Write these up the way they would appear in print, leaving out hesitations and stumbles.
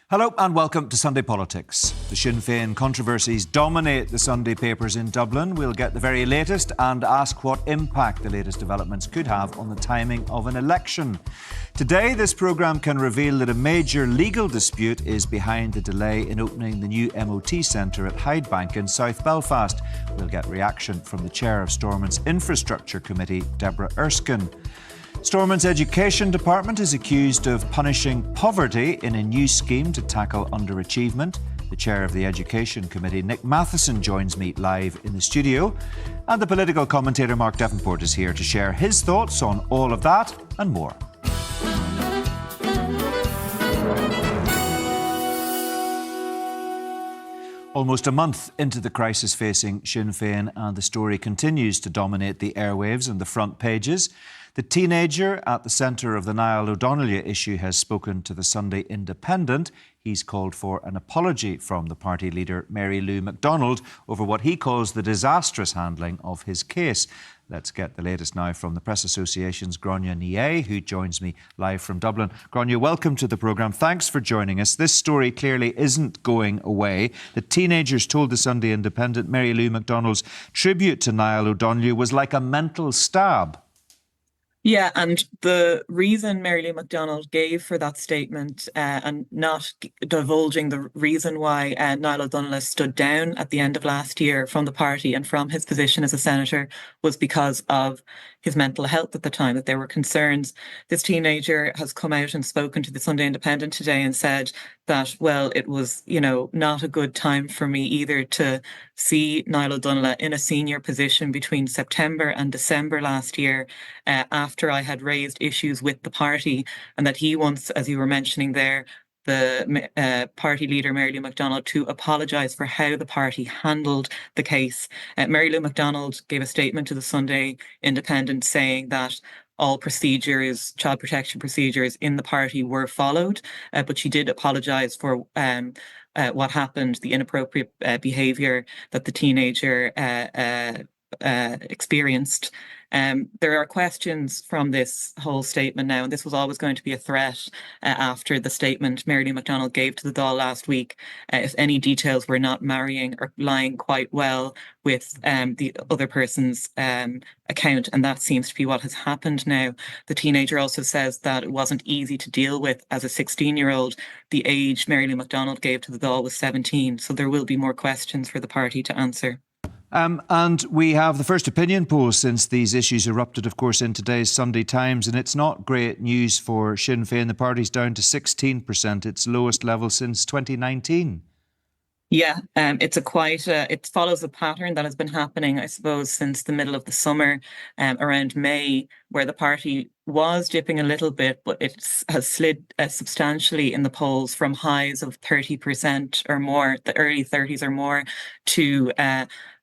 Hello and welcome to Sunday Politics. The Sinn Féin controversies dominate the Sunday papers in Dublin. We'll get the very latest and ask what impact the latest developments could have on the timing of an election. Today, this programme can reveal that a major legal dispute is behind the delay in opening the new MOT centre at Hydebank in South Belfast. We'll get reaction from the chair of Stormont's Infrastructure Committee, Deborah Erskine. Stormont's Education Department is accused of punishing poverty in a new scheme to tackle underachievement. The chair of the Education Committee, Nick Matheson, joins me live in the studio. And the political commentator, Mark Davenport, is here to share his thoughts on all of that and more. Almost a month into the crisis facing Sinn Féin, and the story continues to dominate the airwaves and the front pages. The teenager at the centre of the Niall O'Donnell issue has spoken to the Sunday Independent. He's called for an apology from the party leader, Mary Lou McDonald, over what he calls the disastrous handling of his case. Let's get the latest now from the Press Association's Gráinne Ní, who joins me live from Dublin. Gráinne, welcome to the programme. Thanks for joining us. This story clearly isn't going away. The teenagers told the Sunday Independent Mary Lou McDonald's tribute to Niall O'Donnell was like a mental stab. Yeah, and the reason Mary Lou McDonald gave for that statement and not divulging the reason why Niall O'Donnell stood down at the end of last year from the party and from his position as a senator was because of his mental health at the time, that there were concerns. This teenager has come out and spoken to the Sunday Independent today and said that, well, it was, not a good time for me either to see Niall O'Donnell in a senior position between September and December last year after I had raised issues with the party, and that he wants, as you were mentioning there, the party leader, Mary Lou McDonald, to apologise for how the party handled the case. Mary Lou McDonald gave a statement to the Sunday Independent saying that all procedures, child protection procedures in the party were followed, but she did apologise for what happened, the inappropriate behaviour that the teenager experienced. There are questions from this whole statement now, and this was always going to be a threat after the statement Mary Lou McDonald gave to the Dáil last week. If any details were not marrying or lying quite well with the other person's account, and that seems to be what has happened now. The teenager also says that it wasn't easy to deal with as a 16-year-old. The age Mary Lou McDonald gave to the Dáil was 17, so there will be more questions for the party to answer. And we have the first opinion poll since these issues erupted, of course, in today's Sunday Times, and it's not great news for Sinn Féin. The party's down to 16%, its lowest level since 2019. Yeah, it follows a pattern that has been happening, I suppose, since the middle of the summer, around May, where the party was dipping a little bit, but it has slid substantially in the polls from highs of 30% or more, the early 30s or more, to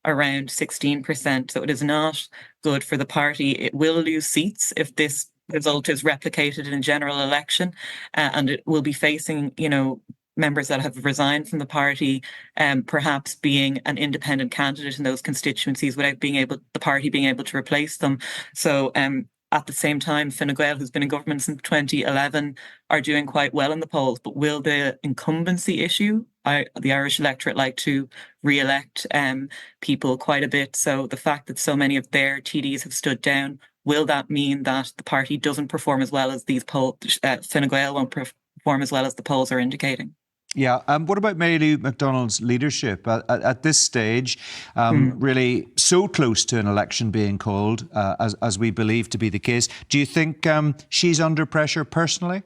around 16%. So it is not good for the party. It will lose seats if this result is replicated in a general election, and it will be facing, members that have resigned from the party, perhaps being an independent candidate in those constituencies without the party being able to replace them. So at the same time, Fine Gael, who's been in government since 2011, are doing quite well in the polls. But will the incumbency issue, the Irish electorate like to re-elect people quite a bit. So the fact that so many of their TDs have stood down, will that mean that the party doesn't perform as well as these polls? Fine Gael won't perform as well as the polls are indicating. Yeah. What about Mary Lou McDonald's leadership at this stage, really so close to an election being called, as we believe to be the case? Do you think she's under pressure personally?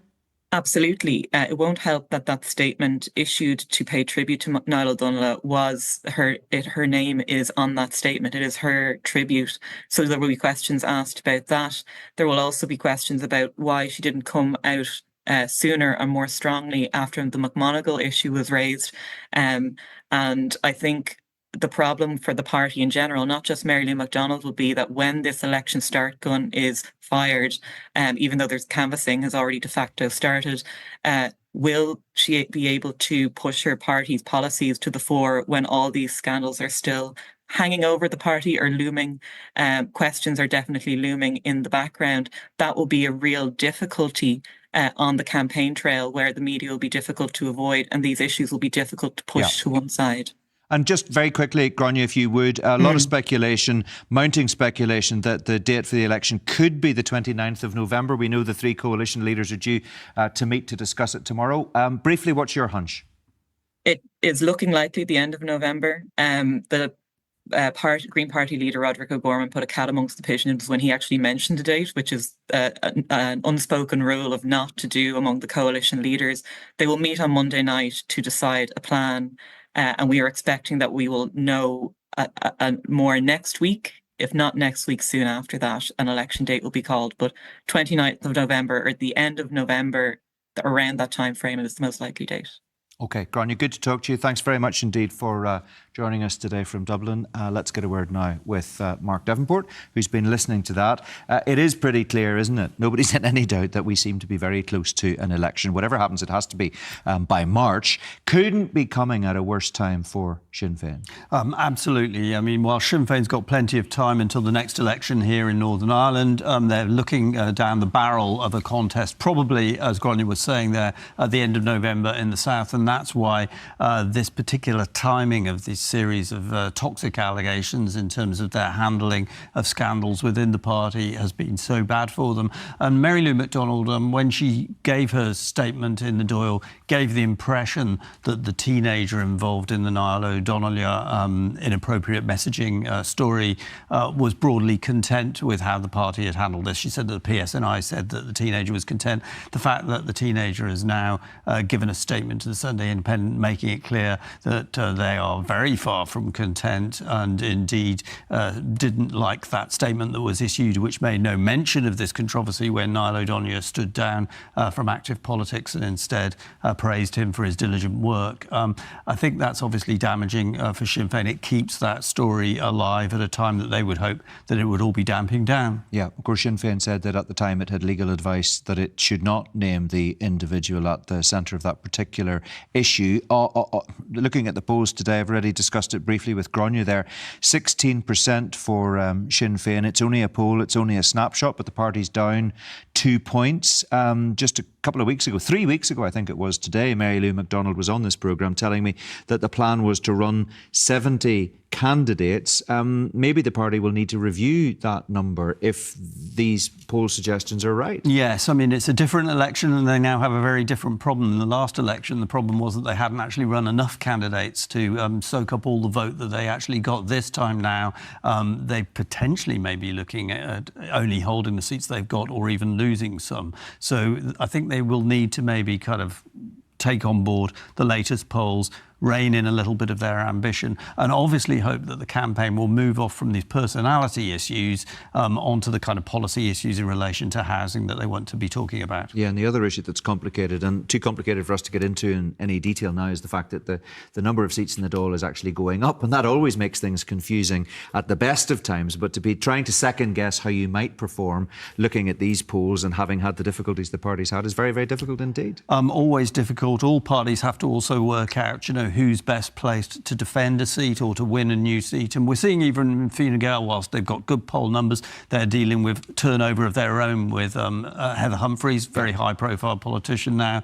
Absolutely. It won't help that statement issued to pay tribute to Niall O'Donnell was her name is on that statement. It is her tribute. So there will be questions asked about that. There will also be questions about why she didn't come out sooner and more strongly after the McMonagall issue was raised. And I think the problem for the party in general, not just Mary Lou McDonald, will be that when this election start gun is fired, even though there's canvassing has already de facto started, will she be able to push her party's policies to the fore when all these scandals are still hanging over the party or looming? Questions are definitely looming in the background. That will be a real difficulty on the campaign trail where the media will be difficult to avoid and these issues will be difficult to push to one side. And just very quickly, Gráinne, if you would, a lot of speculation, mounting speculation that the date for the election could be the 29th of November. We know the three coalition leaders are due to meet to discuss it tomorrow. Briefly, what's your hunch? It is looking likely the end of November. The Green Party leader Roderick O'Gorman put a cat amongst the pigeons when he actually mentioned the date, which is an unspoken rule of not to do among the coalition leaders. They will meet on Monday night to decide a plan. And we are expecting that we will know more next week, if not next week, soon after that, an election date will be called. But 29th of November or the end of November, around that time frame is the most likely date. OK, Gráinne, good to talk to you. Thanks very much indeed for joining us today from Dublin. Let's get a word now with Mark Devonport, who's been listening to that. It is pretty clear, isn't it? Nobody's in any doubt that we seem to be very close to an election. Whatever happens, it has to be by March. Couldn't be coming at a worse time for Sinn Féin. Absolutely. I mean, while Sinn Féin's got plenty of time until the next election here in Northern Ireland, they're looking down the barrel of a contest, probably, as Gráinne was saying there, at the end of November in the south. And that's why this particular timing of this series of toxic allegations in terms of their handling of scandals within the party has been so bad for them. And Mary Lou McDonald, when she gave her statement in the Dáil, gave the impression that the teenager involved in the Niall O'Donnell inappropriate messaging story was broadly content with how the party had handled this. She said that the PSNI said that the teenager was content. The fact that the teenager has now given a statement to the Sunday Independent making it clear that they are very far from content and indeed didn't like that statement that was issued, which made no mention of this controversy when Niall O'Donnell stood down from active politics and instead praised him for his diligent work. I think that's obviously damaging for Sinn Féin. It keeps that story alive at a time that they would hope that it would all be damping down. Yeah, of course, Sinn Féin said that at the time it had legal advice that it should not name the individual at the centre of that particular issue. Looking at the polls today, I've already discussed it briefly with Gráinne there. 16% for Sinn Féin. It's only a poll, it's only a snapshot, but the party's down 2 points. Just a couple of weeks ago, 3 weeks ago, I think it was today, Mary Lou McDonald was on this programme telling me that the plan was to run 70 candidates. Maybe the party will need to review that number if these poll suggestions are right. Yes, I mean, it's a different election and they now have a very different problem. In the last election, the problem was that they hadn't actually run enough candidates to soak up all the vote that they actually got. This time now, they potentially may be looking at only holding the seats they've got or even losing some. So I think they will need to maybe kind of take on board the latest polls, rein in a little bit of their ambition, and obviously hope that the campaign will move off from these personality issues onto the kind of policy issues in relation to housing that they want to be talking about. Yeah, and the other issue that's complicated, and too complicated for us to get into in any detail now, is the fact that the number of seats in the Dáil is actually going up, and that always makes things confusing at the best of times. But to be trying to second guess how you might perform looking at these polls and having had the difficulties the party's had is very, very difficult indeed. Always difficult. All parties have to also work out, who's best placed to defend a seat or to win a new seat. And we're seeing even in Fine Gael, whilst they've got good poll numbers, they're dealing with turnover of their own with Heather Humphreys, very high-profile politician now,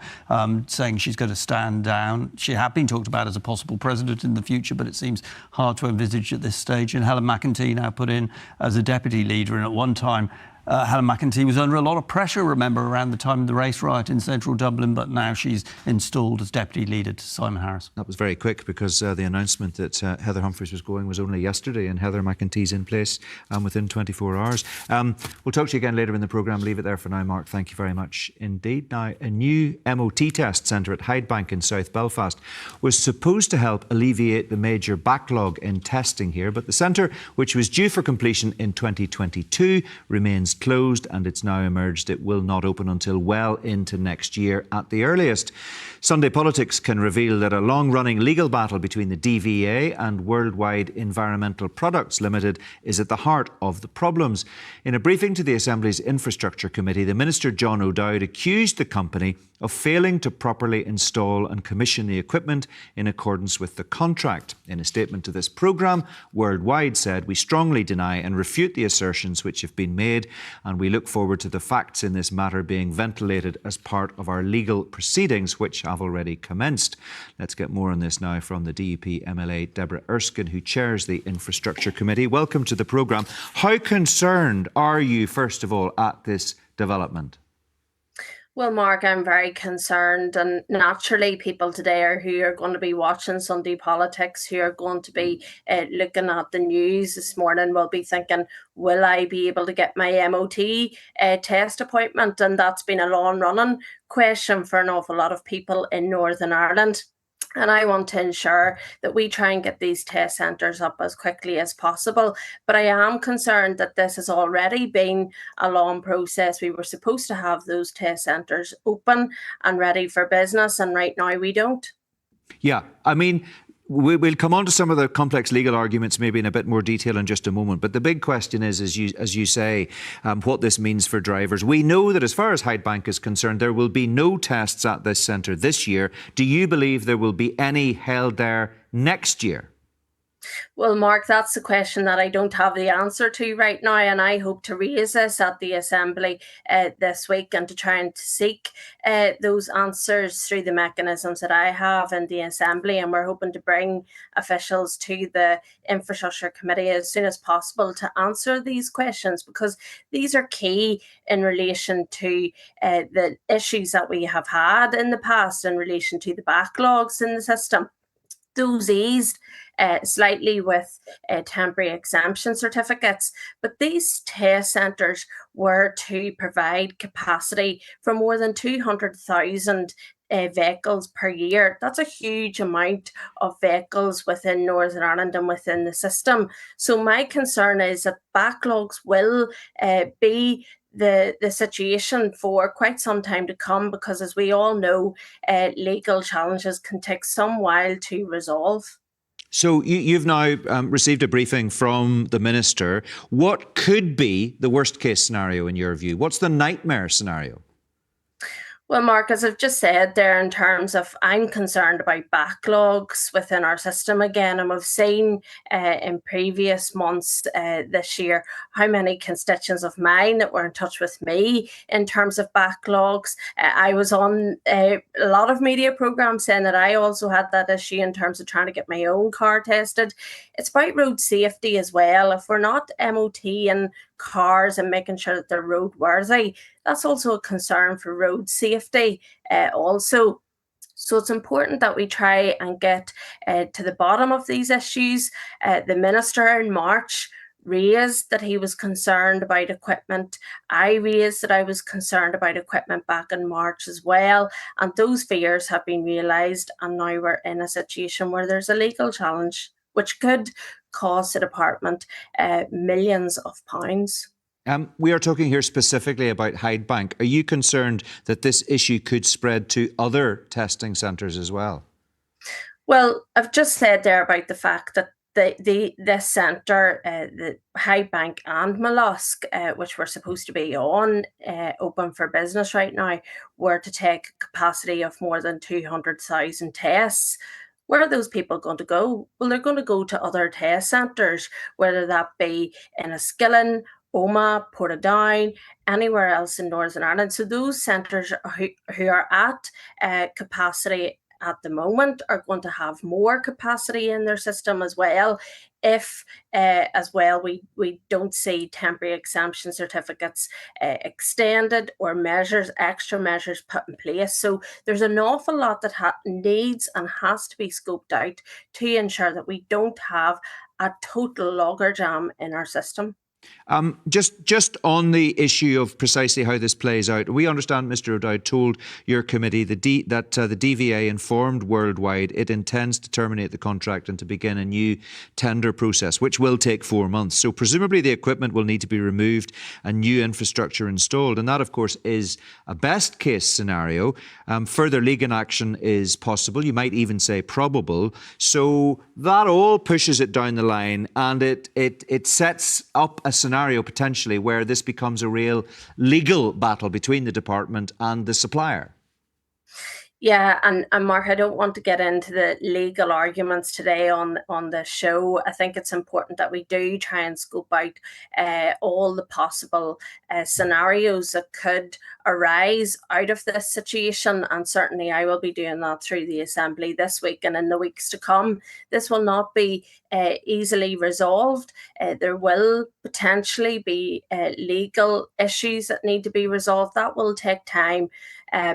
saying she's going to stand down. She had been talked about as a possible president in the future, but it seems hard to envisage at this stage. And Helen McEntee now put in as a deputy leader. And at one time, Helen McEntee was under a lot of pressure, remember, around the time of the race riot in central Dublin, but now she's installed as deputy leader to Simon Harris. That was very quick because the announcement that Heather Humphreys was going was only yesterday, and Heather McEntee's in place within 24 hours. We'll talk to you again later in the programme. Leave it there for now, Mark. Thank you very much indeed. Now, a new MOT test centre at Hydebank in South Belfast was supposed to help alleviate the major backlog in testing here, but the centre, which was due for completion in 2022, remains closed, and it's now emerged it will not open until well into next year at the earliest. Sunday Politics can reveal that a long-running legal battle between the DVA and Worldwide Environmental Products Limited is at the heart of the problems. In a briefing to the Assembly's Infrastructure Committee, the Minister John O'Dowd accused the company of failing to properly install and commission the equipment in accordance with the contract. In a statement to this programme, Worldwide said, "We strongly deny and refute the assertions which have been made and we look forward to the facts in this matter being ventilated as part of our legal proceedings, which have already commenced. Let's get more on this now from the DUP MLA Deborah Erskine, who chairs the Infrastructure Committee. Welcome to the programme. How concerned are you, first of all, at this development? Well, Mark, I'm very concerned, and naturally people today who are going to be watching Sunday Politics, who are going to be looking at the news this morning, will be thinking, will I be able to get my MOT test appointment? And that's been a long-running question for an awful lot of people in Northern Ireland. And I want to ensure that we try and get these test centres up as quickly as possible. But I am concerned that this has already been a long process. We were supposed to have those test centres open and ready for business, and right now we don't. Yeah, I mean, we'll come on to some of the complex legal arguments maybe in a bit more detail in just a moment. But the big question is, as you say, what this means for drivers. We know that as far as Hyde Bank is concerned, there will be no tests at this centre this year. Do you believe there will be any held there next year? Well, Mark, that's the question that I don't have the answer to right now, and I hope to raise this at the Assembly this week and to try and seek those answers through the mechanisms that I have in the Assembly, and we're hoping to bring officials to the Infrastructure Committee as soon as possible to answer these questions, because these are key in relation to the issues that we have had in the past in relation to the backlogs in the system. Those eased slightly with temporary exemption certificates, but these test centres were to provide capacity for more than 200,000 vehicles per year. That's a huge amount of vehicles within Northern Ireland and within the system. So my concern is that backlogs will be the situation for quite some time to come, because as we all know, legal challenges can take some while to resolve. So you've now received a briefing from the Minister. What could be the worst case scenario in your view? What's the nightmare scenario? Well, Mark, as I've just said there, in terms of I'm concerned about backlogs within our system again, and we've seen in previous months this year how many constituents of mine that were in touch with me in terms of backlogs. I was on a lot of media programmes saying that I also had that issue in terms of trying to get my own car tested. It's about road safety as well. If we're not MOTing cars and making sure that they're roadworthy, that's also a concern for road safety also. So it's important that we try and get to the bottom of these issues. The Minister in March raised that he was concerned about equipment. I raised that I was concerned about equipment back in March as well. And those fears have been realised, and now we're in a situation where there's a legal challenge which could cost the department millions of pounds. We are talking here specifically about Hyde Bank. Are you concerned that this issue could spread to other testing centres as well? Well, I've just said there about the fact that this centre, the Hyde Bank and Mollusk, which were supposed to be on open for business right now, were to take a capacity of more than 200,000 tests. Where are those people going to go? Well, they're going to go to other test centres, whether that be in Enniskillen, Omagh, Portadown, anywhere else in Northern Ireland. So those centres who are at capacity at the moment are going to have more capacity in their system as well, if as well we don't see temporary exemption certificates extended or extra measures put in place. So there's an awful lot that needs and has to be scoped out to ensure that we don't have a total logjam in our system. Just on the issue of precisely how this plays out, we understand Mr O'Dowd told your committee that the DVA informed Worldwide it intends to terminate the contract and to begin a new tender process, which will take 4 months. So presumably the equipment will need to be removed and new infrastructure installed. And that, of course, is a best case scenario. Further legal action is possible. You might even say probable. So that all pushes it down the line, and it sets up a scenario potentially where this becomes a real legal battle between the department and the supplier. Yeah, and Mark, I don't want to get into the legal arguments today on the show. I think it's important that we do try and scope out all the possible scenarios that could arise out of this situation, and certainly I will be doing that through the Assembly this week and in the weeks to come. This will not be easily resolved. There will potentially be legal issues that need to be resolved. That will take time.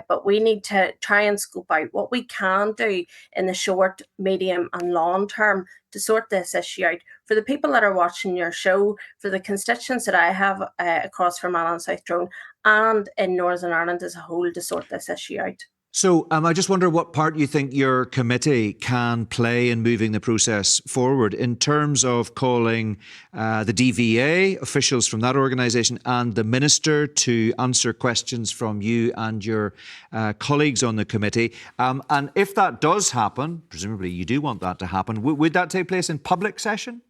But we need to try and scope out what we can do in the short, medium and long term to sort this issue out. For the people that are watching your show, for the constituents that I have across Fermanagh and South Tyrone and in Northern Ireland as a whole to sort this issue out. So I just wonder what part you think your committee can play in moving the process forward in terms of calling the DVA, officials from that organisation and the Minister to answer questions from you and your colleagues on the committee. And if that does happen, presumably you do want that to happen, would that take place in public session?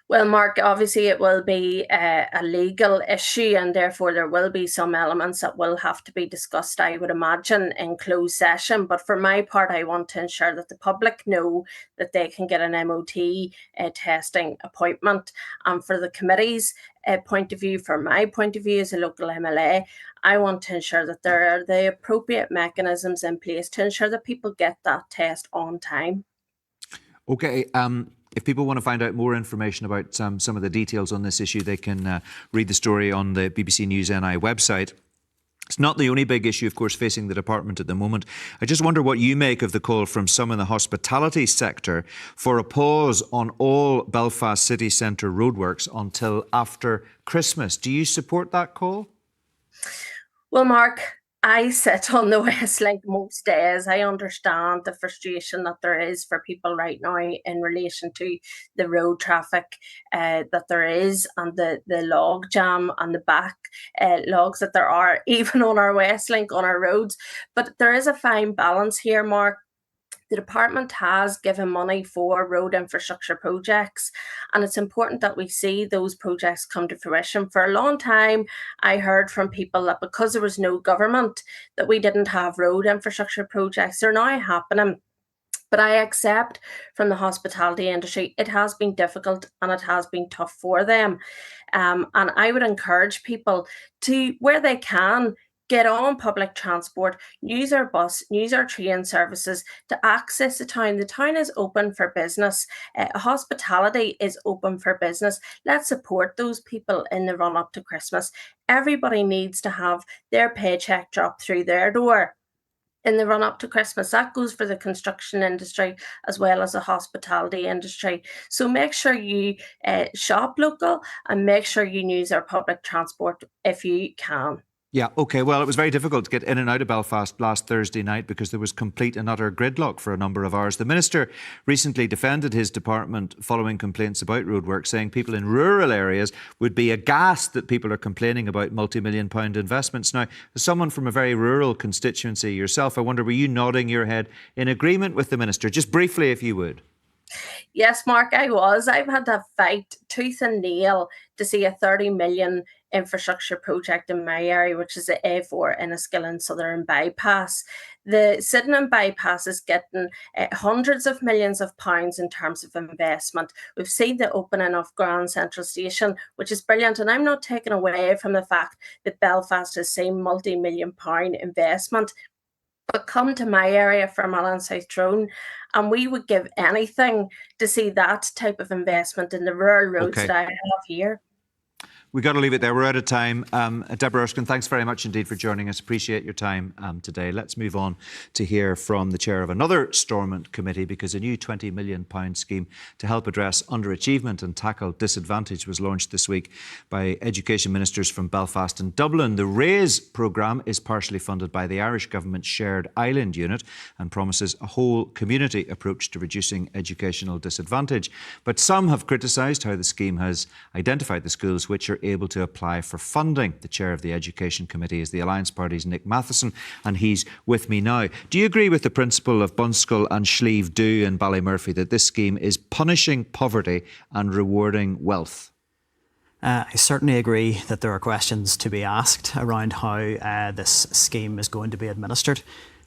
Well, Mark, obviously it will be a legal issue and therefore there will be some elements that will have to be discussed, I would imagine, in closed session. But for my part, I want to ensure that the public know that they can get an MOT testing appointment. And for the committee's point of view, from my point of view as a local MLA, I want to ensure that there are the appropriate mechanisms in place to ensure that people get that test on time. Okay. If people want to find out more information about some of the details on this issue, they can read the story on the BBC News NI website. It's not the only big issue, of course, facing the department at the moment. I just wonder what you make of the call from some in the hospitality sector for a pause on all Belfast city centre roadworks until after Christmas. Do you support that call? Well, Mark, I sit on the Westlink most days. I understand the frustration that there is for people right now in relation to the road traffic that there is and the log jam and the back logs that there are even on our Westlink, on our roads. But there is a fine balance here, Mark. The department has given money for road infrastructure projects, and it's important that we see those projects come to fruition. For a long time, I heard from people that because there was no government, that we didn't have road infrastructure projects. They're now happening. But I accept from the hospitality industry, it has been difficult and it has been tough for them. And I would encourage people to, where they can, get on public transport, use our bus, use our train services to access the town. The town is open for business. Hospitality is open for business. Let's support those people in the run up to Christmas. Everybody needs to have their paycheck drop through their door in the run up to Christmas. That goes for the construction industry as well as the hospitality industry. So make sure you shop local and make sure you use our public transport if you can. Yeah, OK. Well, it was very difficult to get in and out of Belfast last Thursday night because there was complete and utter gridlock for a number of hours. The Minister recently defended his department following complaints about roadwork, saying people in rural areas would be aghast that people are complaining about multi-million-pound investments. Now, as someone from a very rural constituency yourself, I wonder, were you nodding your head in agreement with the Minister? Just briefly, if you would. Yes, Mark, I was. I've had to fight tooth and nail to see a 30 million infrastructure project in my area, which is the A4 Enniskillen Southern Bypass. The Sydenham Bypass is getting hundreds of millions of pounds in terms of investment. We've seen the opening of Grand Central Station, which is brilliant. And I'm not taking away from the fact that Belfast has seen multi-million-pound investment. But come to my area, Fermanagh and South Tyrone, and we would give anything to see that type of investment in the rural roads that I have here. We've got to leave it there. We're out of time. Deborah Erskine, thanks very much indeed for joining us. Appreciate your time today. Let's move on to hear from the chair of another Stormont committee, because a new £20 million scheme to help address underachievement and tackle disadvantage was launched this week by education ministers from Belfast and Dublin. The RAISE programme is partially funded by the Irish Government's Shared Island Unit and promises a whole community approach to reducing educational disadvantage. But some have criticised how the scheme has identified the schools which are able to apply for funding. The chair of the Education Committee is the Alliance Party's Nick Matheson, and he's with me now. Do you agree with the principal of Bunskull and Slieve Dhu in Ballymurphy that this scheme is punishing poverty and rewarding wealth? I certainly agree that there are questions to be asked around how this scheme is going to be administered.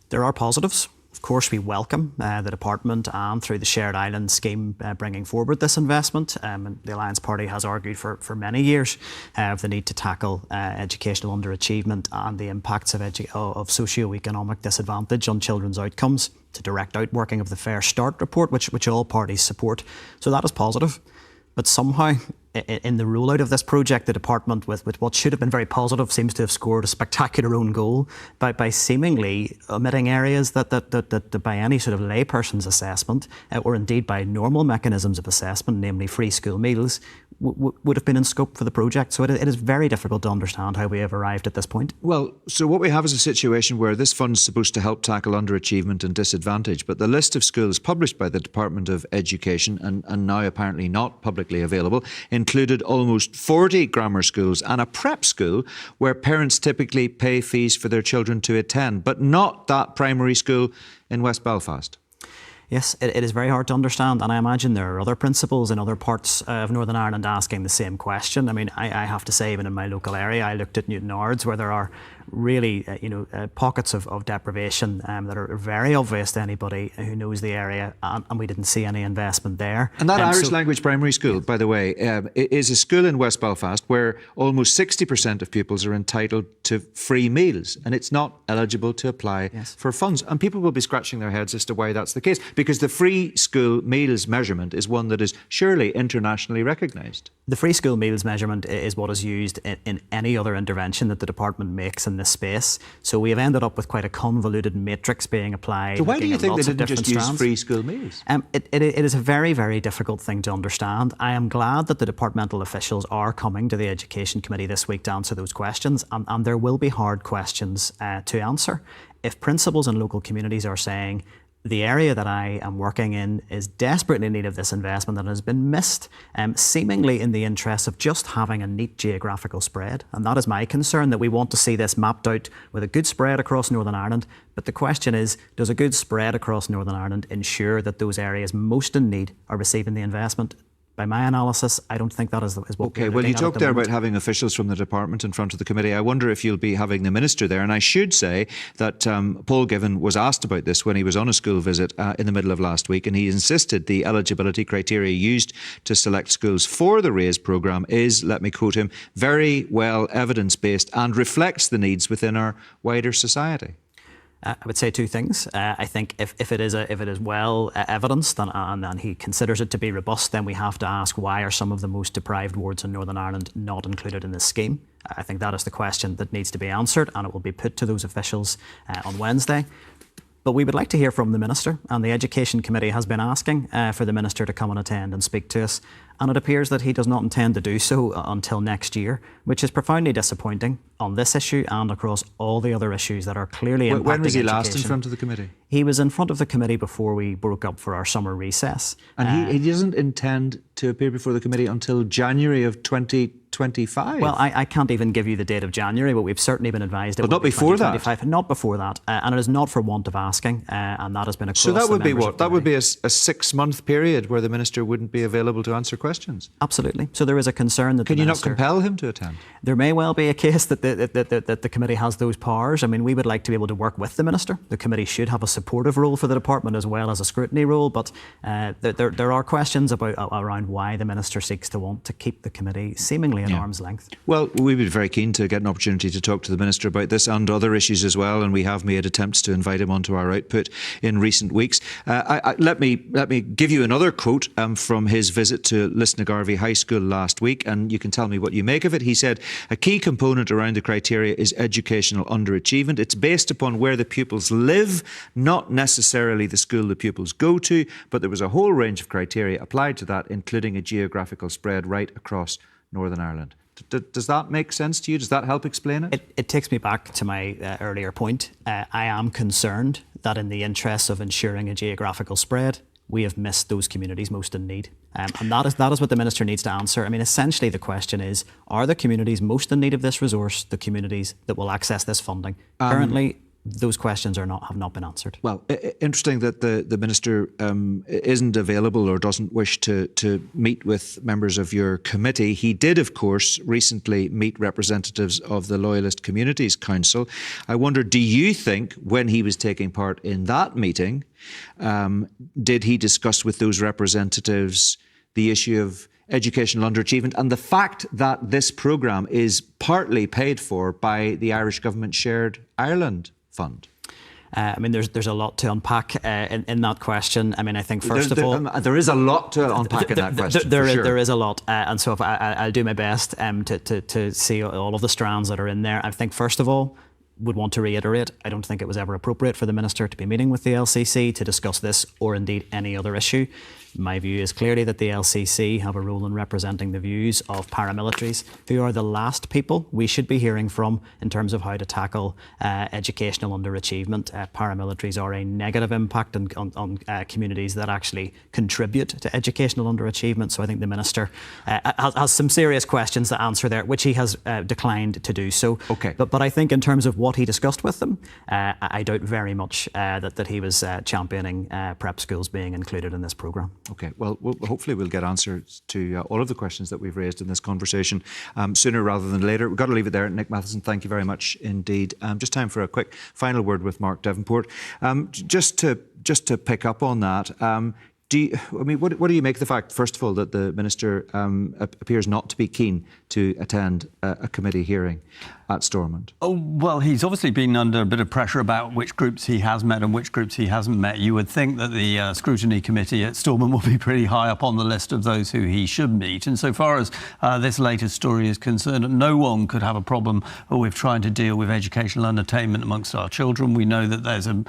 There are positives. Of course, we welcome the department and through the Shared Island scheme bringing forward this investment. And the Alliance Party has argued for many years of the need to tackle educational underachievement and the impacts of socio-economic disadvantage on children's outcomes, to direct outworking of the Fair Start report, which all parties support. So that is positive. But somehow, in the rollout of this project, the department, with what should have been very positive, seems to have scored a spectacular own goal by seemingly omitting areas that by any sort of layperson's assessment, or indeed by normal mechanisms of assessment, namely free school meals, would have been in scope for the project. So it is very difficult to understand how we have arrived at this point. Well, so what we have is a situation where this fund's supposed to help tackle underachievement and disadvantage, but the list of schools published by the Department of Education, and now apparently not publicly available, included almost 40 grammar schools and a prep school where parents typically pay fees for their children to attend, but not that primary school in West Belfast. Yes, it is very hard to understand, and I imagine there are other principals in other parts of Northern Ireland asking the same question. I mean, I have to say, even in my local area, I looked at Newtownards, where there are really, pockets of deprivation that are very obvious to anybody who knows the area, and we didn't see any investment there. And that Irish language primary school, by the way, is a school in West Belfast where almost 60% of pupils are entitled to free meals, and it's not eligible to apply for funds. And people will be scratching their heads as to why that's the case, because the free school meals measurement is one that is surely internationally recognised. The free school meals measurement is what is used in any other intervention that the department makes in this space. So we have ended up with quite a convoluted matrix being applied. So why do you think they didn't just use free school meals? It is a very, very difficult thing to understand. I am glad that the departmental officials are coming to the Education Committee this week to answer those questions, and there will be hard questions to answer. If principals and local communities are saying, the area that I am working in is desperately in need of this investment and has been missed, seemingly in the interest of just having a neat geographical spread. And that is my concern, that we want to see this mapped out with a good spread across Northern Ireland. But the question is, does a good spread across Northern Ireland ensure that those areas most in need are receiving the investment? By my analysis, I don't think that is what we're Okay, well, you talked there about having officials from the department in front of the committee. I wonder if you'll be having the minister there. And I should say that Paul Givan was asked about this when he was on a school visit in the middle of last week, and he insisted the eligibility criteria used to select schools for the RAISE programme is, let me quote him, very well evidence-based and reflects the needs within our wider society. I would say two things. I think if it is well evidenced and he considers it to be robust, then we have to ask, why are some of the most deprived wards in Northern Ireland not included in this scheme? I think that is the question that needs to be answered, and it will be put to those officials on Wednesday. But we would like to hear from the Minister, and the Education Committee has been asking for the Minister to come and attend and speak to us. And it appears that he does not intend to do so until next year, which is profoundly disappointing on this issue and across all the other issues that are clearly impacting education. When was he last in front of the committee? He was in front of the committee before we broke up for our summer recess. And he doesn't intend to appear before the committee until January of 2025? Well, I can't even give you the date of January, but we've certainly been advised it but will not be before 2025. that? Not before that. And it is not for want of asking, and that has been across So that would the be members what? of the That would committee. be a 6-month period where the Minister wouldn't be available to answer questions? Absolutely. So there is a concern that Can the you Minister... not compel him to attend? There may well be a case that the committee has those powers. I mean, we would like to be able to work with the Minister. The committee should have a supportive role for the department as well as a scrutiny role, but there are questions around why the Minister seeks to want to keep the committee seemingly at arm's length. Well, we'd be very keen to get an opportunity to talk to the Minister about this and other issues as well, and we have made attempts to invite him onto our output in recent weeks. Let me give you another quote from his visit to Lisnagarvey High School last week, and you can tell me what you make of it. He said, "A key component around the criteria is educational underachievement. It's based upon where the pupils live, not necessarily the school the pupils go to, but there was a whole range of criteria applied to that, including a geographical spread right across Northern Ireland." Does that make sense to you? Does that help explain it? It takes me back to my earlier point. I am concerned that in the interests of ensuring a geographical spread, we have missed those communities most in need. And that is what the Minister needs to answer. I mean, essentially the question is, are the communities most in need of this resource the communities that will access this funding? Currently, those questions have not been answered. Well, interesting that the Minister isn't available or doesn't wish to meet with members of your committee. He did, of course, recently meet representatives of the Loyalist Communities Council. I wonder, do you think when he was taking part in that meeting, did he discuss with those representatives the issue of educational underachievement and the fact that this programme is partly paid for by the Irish Government Shared Ireland Fund? I mean, there's a lot to unpack in that question. I mean, I think first of all, there is a lot to unpack in that question. There is a lot, and so if I'll do my best to see all of the strands that are in there. I think first of all, would want to reiterate, I don't think it was ever appropriate for the Minister to be meeting with the LCC to discuss this or indeed any other issue. My view is clearly that the LCC have a role in representing the views of paramilitaries, who are the last people we should be hearing from in terms of how to tackle educational underachievement. Paramilitaries are a negative impact on communities that actually contribute to educational underachievement. So I think the Minister has some serious questions to answer there, which he has declined to do so. Okay. But I think in terms of what he discussed with them, I doubt very much that he was championing prep schools being included in this programme. Okay, well, hopefully we'll get answers to all of the questions that we've raised in this conversation sooner rather than later. We've got to leave it there. Nick Matheson, thank you very much indeed. Just time for a quick final word with Mark Devonport. Just to pick up on that, what do you make of the fact, first of all, that the Minister appears not to be keen to attend a committee hearing at Stormont? Oh, well, he's obviously been under a bit of pressure about which groups he has met and which groups he hasn't met. You would think that the scrutiny committee at Stormont will be pretty high up on the list of those who he should meet. And so far as this latest story is concerned, no one could have a problem with trying to deal with educational unattainment amongst our children. We know that there's a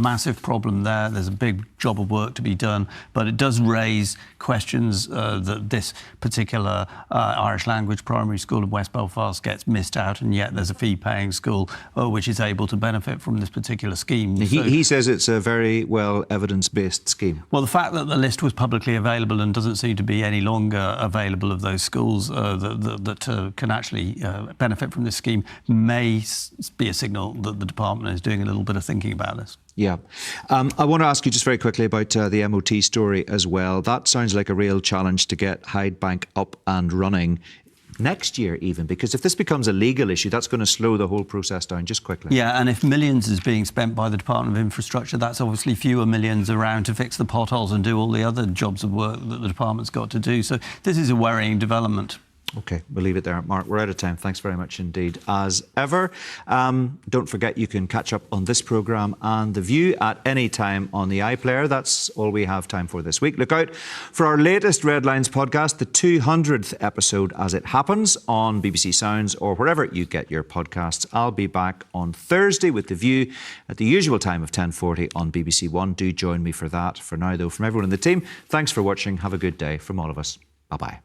massive problem there. There's a big job of work to be done, but it does raise questions that this particular Irish language primary school in West Belfast gets missed out, and yet there's a fee-paying school which is able to benefit from this particular scheme. He says it's a very well evidence-based scheme. Well, the fact that the list was publicly available and doesn't seem to be any longer available of those schools that can actually benefit from this scheme may be a signal that the department is doing a little bit of thinking about this. Yeah. I want to ask you just very quickly about the MOT story as well. That sounds like a real challenge to get Hyde Bank up and running next year even, because if this becomes a legal issue, that's going to slow the whole process down. Just quickly. Yeah, and if millions is being spent by the Department of Infrastructure, that's obviously fewer millions around to fix the potholes and do all the other jobs of work that the department's got to do. So this is a worrying development. OK, we'll leave it there. Mark, we're out of time. Thanks very much indeed, as ever. Don't forget you can catch up on this programme and The View at any time on the iPlayer. That's all we have time for this week. Look out for our latest Red Lines podcast, the 200th episode as it happens, on BBC Sounds or wherever you get your podcasts. I'll be back on Thursday with The View at the usual time of 10:40 on BBC One. Do join me for that. For now, though, from everyone in the team, thanks for watching. Have a good day from all of us. Bye-bye.